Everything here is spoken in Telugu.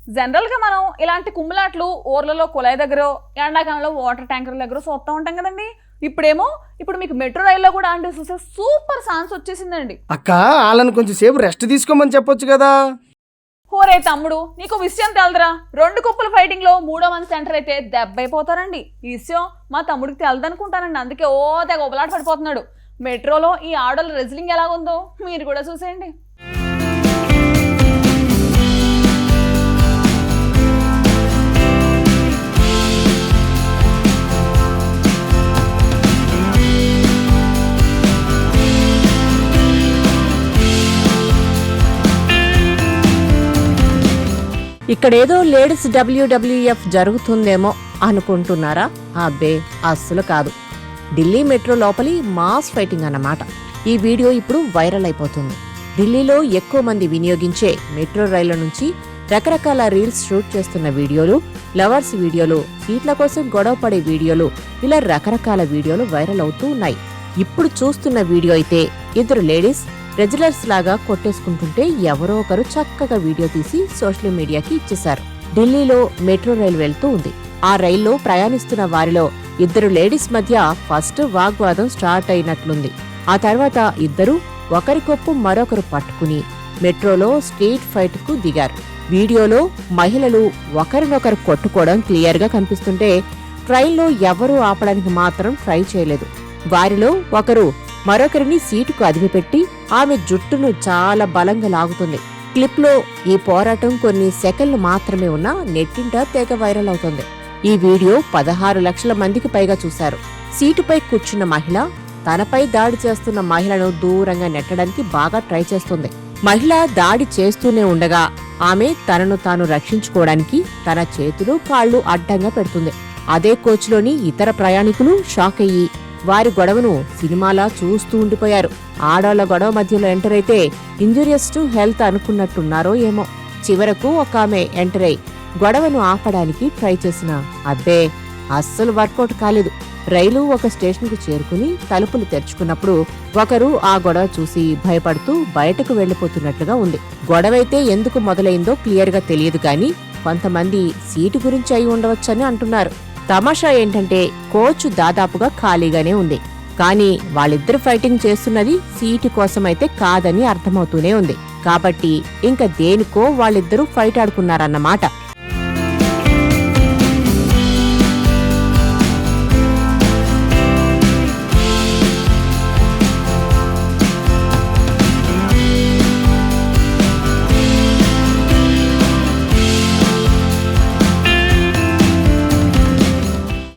జనరల్గా మనం ఇలాంటి కుమ్ములాట్లు ఊర్లలో కుళాయి దగ్గర, ఎండాకాలంలో వాటర్ ట్యాంకర్ దగ్గర చూస్తూ ఉంటాం కదండి. ఇప్పుడు మీకు మెట్రో రైల్లో కూడా అంటే చూస్తే సూపర్ ఛాన్స్ వచ్చేసిందండి. అక్క వాళ్ళని కొంచెం సేపు రెస్ట్ తీసుకోమని చెప్పొచ్చు కదా. హోరే తమ్ముడు, నీకు విషయం తెలదరా? 2 కుప్పల ఫైటింగ్ లో 3వ మంది సెంటర్ అయితే దెబ్బైపోతారండి. ఈ విషయం మా తమ్ముడికి తెలదనుకుంటానండి, అందుకే తెగ ఒబలాట పడిపోతున్నాడు. మెట్రోలో ఈ ఆడోళ్ళ రెజ్లింగ్ ఎలాగుందో మీరు కూడా చూసేయండి. ఇక్కడేదో లేడీస్ WWF జరుగుతుందేమో అనుకుంటున్నారా? అబ్బే అస్సలు కాదు. ఢిల్లీ మెట్రో లోపలి మాస్ ఫైటింగ్ అన్నమాట. ఈ వీడియో ఇప్పుడు వైరల్ అయిపోతుంది. ఢిల్లీలో ఎక్కువ మంది వినియోగించే మెట్రో రైళ్ల నుంచి రకరకాల రీల్స్ షూట్ చేస్తున్న వీడియోలు, లవర్స్ వీడియోలు, సీట్ల కోసం గొడవ పడే వీడియోలు, ఇలా రకరకాల వీడియోలు వైరల్ అవుతూ ఉన్నాయి. ఇప్పుడు చూస్తున్న వీడియో అయితే 2 లేడీస్ రెజ్లర్స్ లాగా కొట్టేసుకుంటుంటే ఎవరో ఒకరు చక్కగా వీడియో తీసి సోషల్ మీడియాకి ఇచ్చేశారు. ఢిల్లీలో మెట్రో రైలు వెళ్తూ ఉంది. ఆ రైల్లో ప్రయాణిస్తున్న వారిలో 2 లేడీస్ మధ్య ఫస్ట్ వాగ్వాదం స్టార్ట్ అయినట్లుంది. ఆ తర్వాత ఇద్దరు ఒకరికొప్పు మరొకరు పట్టుకుని మెట్రోలో స్ట్రీట్ ఫైట్ కు దిగారు. వీడియోలో మహిళలు ఒకరినొకరు కొట్టుకోవడం క్లియర్ గా కనిపిస్తుంటే ట్రైన్లో ఎవరూ ఆపడానికి మాత్రం ట్రై చేయలేదు. వారిలో ఒకరు మరొకరిని సీటుకు అదిమిపెట్టి ఆమె జుట్టును చాలా బలంగా లాగుతుంది. క్లిప్ లో ఈ పోరాటం కొన్ని సెకన్లు మాత్రమే ఉన్నా నెట్టింట తెగ వైరల్ అవుతుంది. ఈ వీడియో 16 లక్షల మందికి పైగా చూశారు. సీటుపై కూర్చున్న మహిళ తనపై దాడి చేస్తున్న మహిళను దూరంగా నెట్టడానికి బాగా ట్రై చేస్తుంది. మహిళ దాడి చేస్తూనే ఉండగా ఆమె తనను తాను రక్షించుకోవడానికి తన చేతులు కాళ్లు అడ్డంగా పెడుతుంది. అదే కోచ్లోని ఇతర ప్రయాణికులు షాక్ అయ్యి వారి గొడవను సినిమాలా చూస్తూ ఉండిపోయారు. ఆడోళ్ల గొడవ మధ్యలో ఎంటర్ అయితే ఇంజూరియస్ టు హెల్త్ అనుకున్నట్టున్నారో ఏమో. చివరకు ఒక ఆమె ఎంటర్ అయి గొడవను ఆపడానికి ట్రై చేసిన అబ్బే అస్సలు వర్కౌట్ కాలేదు. రైలు ఒక స్టేషన్కు చేరుకుని తలుపులు తెరుచుకున్నప్పుడు ఒకరు ఆ గొడవ చూసి భయపడుతూ బయటకు వెళ్లిపోతున్నట్లుగా ఉంది. గొడవైతే ఎందుకు మొదలైందో క్లియర్ గా తెలియదు కానీ కొంతమంది సీటు గురించి అయి ఉండవచ్చని అంటున్నారు. తమాషా ఏంటంటే కోచ్ దాదాపుగా ఖాళీగానే ఉంది. కానీ వాళ్ళిద్దరు ఫైటింగ్ చేస్తున్నది సీటు కోసమైతే కాదని అర్థమవుతూనే ఉంది. కాబట్టి ఇంకా దేనికో వాళ్ళిద్దరూ ఫైట్ ఆడుకున్నారన్నమాట.